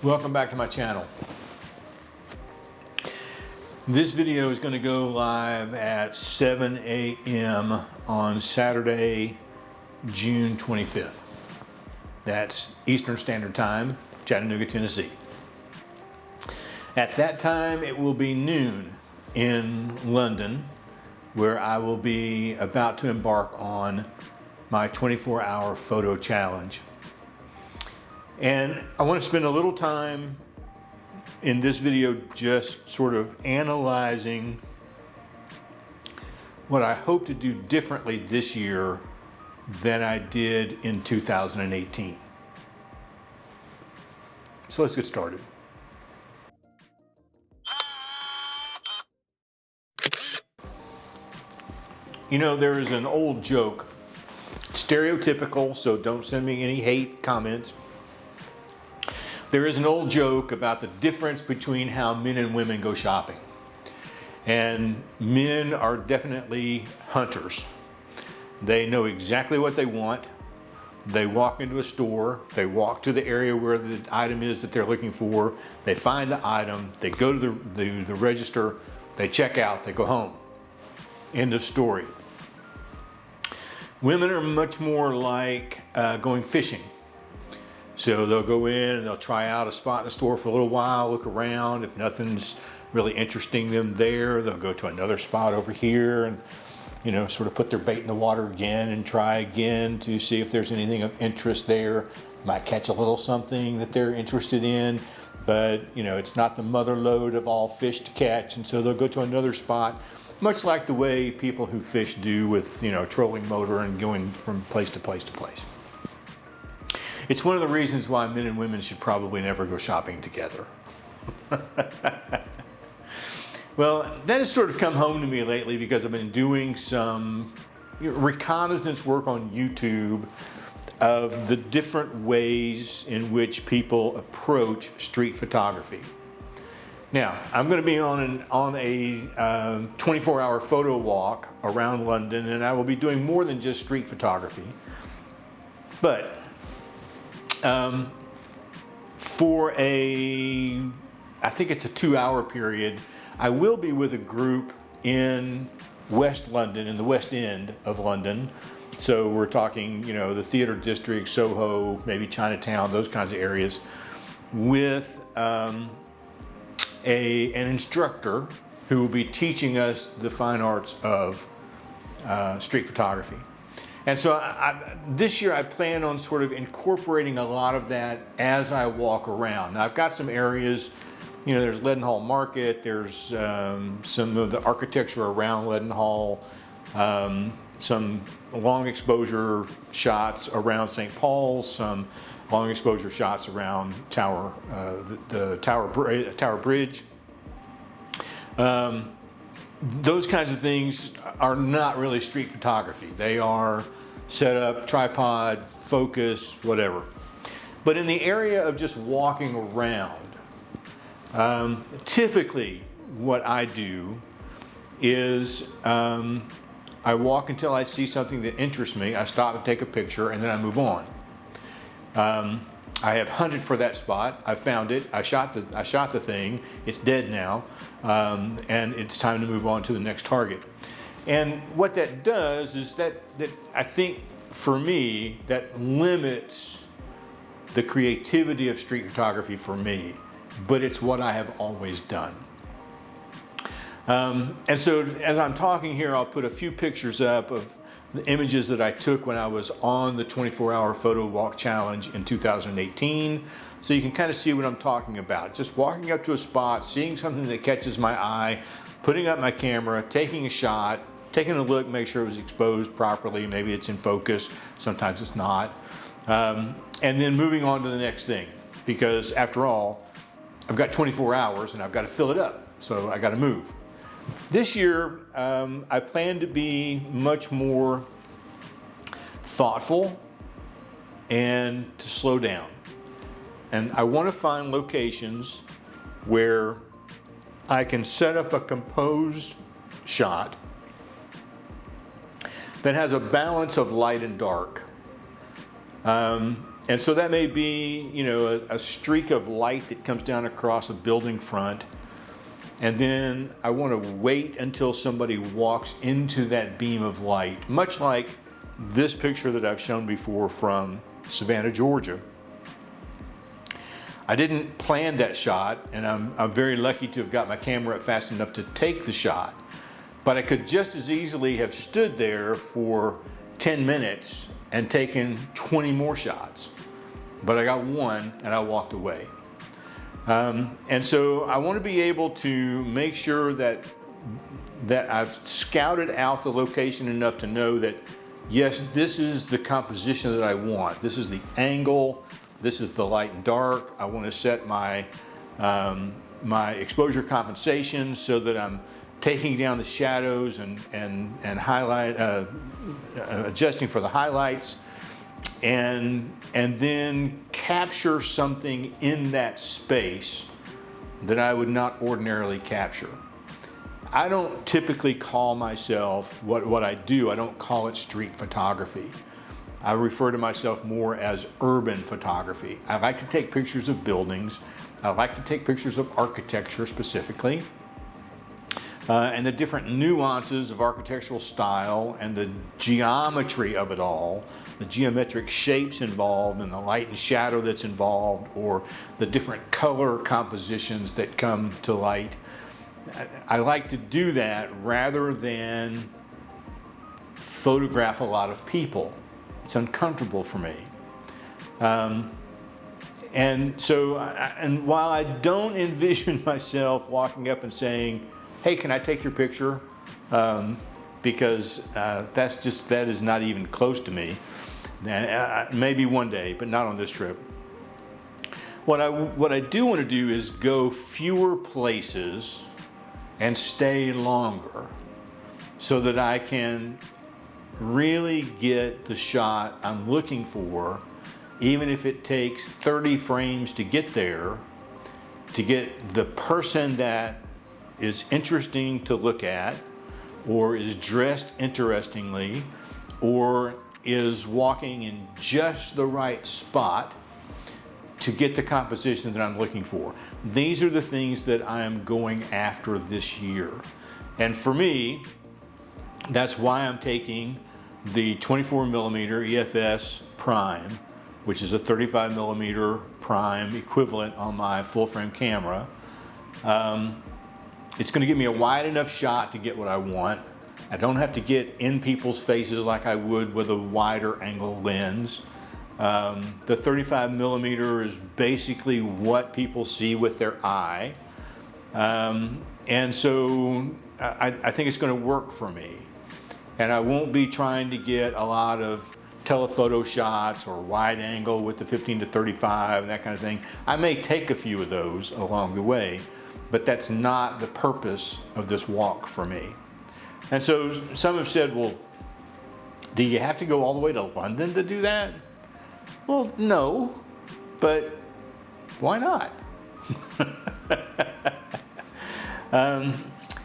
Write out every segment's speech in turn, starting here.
Welcome back to my channel. This video is going to go live at 7 a.m. on Saturday, June 25th. That's Eastern Standard Time, Chattanooga, Tennessee. At that time, it will be noon in London, where I will be about to embark on my 24-hour photo challenge. And I want to spend a little time in this video just sort of analyzing what I hope to do differently this year than I did in 2018. So let's get started. You know, there is an old joke, stereotypical, so don't send me any hate comments. There is an old joke about the difference between how men and women go shopping. And men are definitely hunters. They know exactly what they want. They walk into a store, they walk to the area where the item is that they're looking for, they find the item, they go to the register, they check out, they go home. End of story. Women are much more like going fishing. So they'll go in and they'll try out a spot in the store for a little while, look around. If nothing's really interesting them there, they'll go to another spot over here and, you know, sort of put their bait in the water again and try again to see if there's anything of interest there. Might catch a little something that they're interested in, but, you know, it's not the mother lode of all fish to catch, and so they'll go to another spot, much like the way people who fish do with, you know, a trolling motor and going from place to place to place. It's one of the reasons why men and women should probably never go shopping together. Well, that has sort of come home to me lately because I've been doing some reconnaissance work on YouTube of the different ways in which people approach street photography. Now, I'm going to be on a 24-hour photo walk around London, and I will be doing more than just street photography. But for I think it's a 2-hour period, I will be with a group in West London, in the West End of London. So we're talking, you know, the theater district, Soho, maybe Chinatown, those kinds of areas, with an instructor who will be teaching us the fine arts of street photography. And so this year I plan on sort of incorporating a lot of that as I walk around. Now I've got some areas, you know, there's Leadenhall Market, there's some of the architecture around Leadenhall, some long exposure shots around St. Paul's, some long exposure shots around the Tower Bridge. Those kinds of things are not really street photography. They are set up, tripod, focus, whatever. But in the area of just walking around, typically what I do is I walk until I see something that interests me, I stop and take a picture, and then I move on. I have hunted for that spot. I found it. I shot the thing. It's dead now, and it's time to move on to the next target. And what that does is that I think for me that limits the creativity of street photography for me, but it's what I have always done. And so as I'm talking here, I'll put a few pictures up of the images that I took when I was on the 24-hour photo walk challenge in 2018. So you can kind of see what I'm talking about. Just walking up to a spot, seeing something that catches my eye, putting up my camera, taking a shot, taking a look, make sure it was exposed properly. Maybe it's in focus, sometimes it's not. And then moving on to the next thing, because after all, I've got 24 hours and I've got to fill it up. So I got to move. This year, I plan to be much more thoughtful and to slow down. And I want to find locations where I can set up a composed shot that has a balance of light and dark. And so that may be, you know, a streak of light that comes down across a building front. And then I want to wait until somebody walks into that beam of light, much like this picture that I've shown before from Savannah, Georgia. I didn't plan that shot, and I'm very lucky to have got my camera up fast enough to take the shot. But I could just as easily have stood there for 10 minutes and taken 20 more shots. But I got one and I walked away. And so I want to be able to make sure that I've scouted out the location enough to know that, yes, this is the composition that I want. This is the angle. This is the light and dark. I want to set my, my exposure compensation so that I'm taking down the shadows and highlight, adjusting for the highlights, and then capture something in that space that I would not ordinarily capture. I don't typically call myself, what I do, I don't call it street photography. I refer to myself more as urban photography. I like to take pictures of buildings. I like to take pictures of architecture specifically. And the different nuances of architectural style and the geometry of it all, the geometric shapes involved and the light and shadow that's involved, or the different color compositions that come to light. I like to do that rather than photograph a lot of people. It's uncomfortable for me. And so, and while I don't envision myself walking up and saying, hey, can I take your picture? Because that is not even close to me. Maybe one day, but not on this trip. What I do want to do is go fewer places and stay longer so that I can really get the shot I'm looking for, even if it takes 30 frames to get there, to get the person that is interesting to look at, or is dressed interestingly, or is walking in just the right spot to get the composition that I'm looking for. These are the things that I am going after this year. And for me, that's why I'm taking the 24mm EFS Prime, which is a 35mm prime equivalent on my full frame camera. It's going to give me a wide enough shot to get what I want. I don't have to get in people's faces like I would with a wider angle lens. The 35mm is basically what people see with their eye. And so I think it's going to work for me. And I won't be trying to get a lot of telephoto shots or wide angle with the 15-35 and that kind of thing. I may take a few of those along the way, but that's not the purpose of this walk for me. And so some have said, well, do you have to go all the way to London to do that? Well, no, but why not?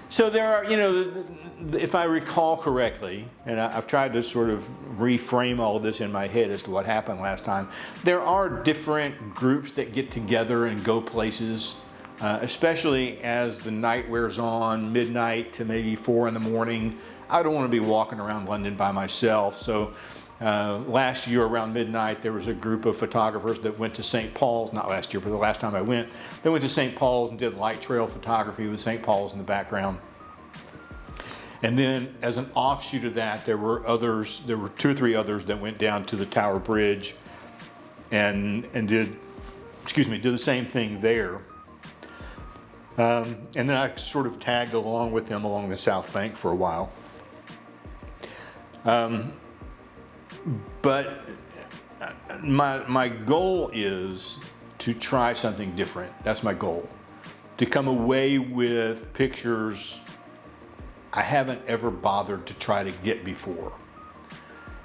So there are, you know, if I recall correctly, and I've tried to sort of reframe all of this in my head as to what happened last time, there are different groups that get together and go places, especially as the night wears on, midnight to maybe 4 in the morning. I don't want to be walking around London by myself. So last year around midnight, there was a group of photographers that went to St. Paul's, not last year, but the last time I went, they went to St. Paul's and did light trail photography with St. Paul's in the background. And then as an offshoot of that, there were 2 or 3 others that went down to the Tower Bridge and did the same thing there. And then I sort of tagged along with them along the South Bank for a while. But my goal is to try something different. That's my goal. To come away with pictures I haven't ever bothered to try to get before.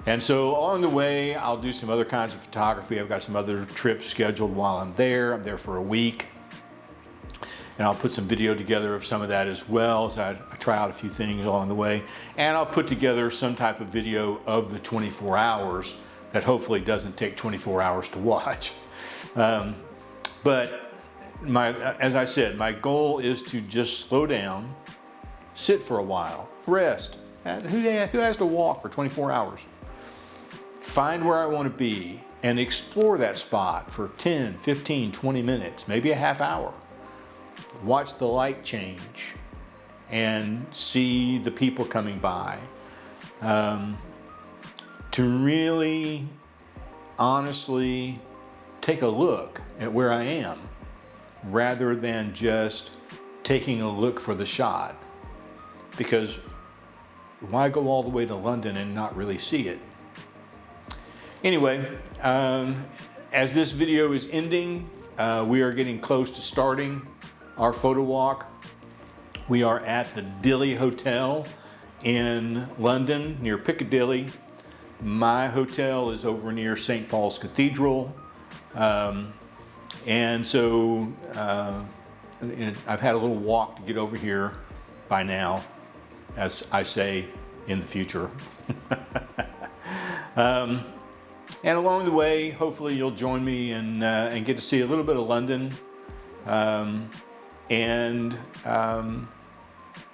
And so along the way, I'll do some other kinds of photography. I've got some other trips scheduled while I'm there. I'm there for a week. And I'll put some video together of some of that as well. So I try out a few things along the way. And I'll put together some type of video of the 24 hours that hopefully doesn't take 24 hours to watch. But as I said, my goal is to just slow down, sit for a while, rest. Who has to walk for 24 hours? Find where I want to be and explore that spot for 10, 15, 20 minutes, maybe a half hour. Watch the light change and see the people coming by. To really, honestly take a look at where I am rather than just taking a look for the shot. Because why go all the way to London and not really see it? Anyway, as this video is ending, we are getting close to starting our photo walk. We are at the Dilly Hotel in London, near Piccadilly. My hotel is over near St. Paul's Cathedral. And so I've had a little walk to get over here by now, as I say, in the future. And along the way, hopefully you'll join me and get to see a little bit of London, and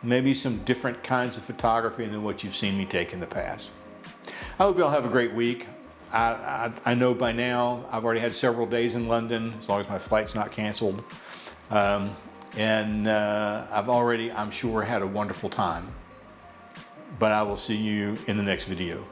maybe some different kinds of photography than what you've seen me take in the past. I hope you all have a great week. I know by now I've already had several days in London, as long as my flight's not canceled. And I've already, I'm sure, had a wonderful time. But I will see you in the next video.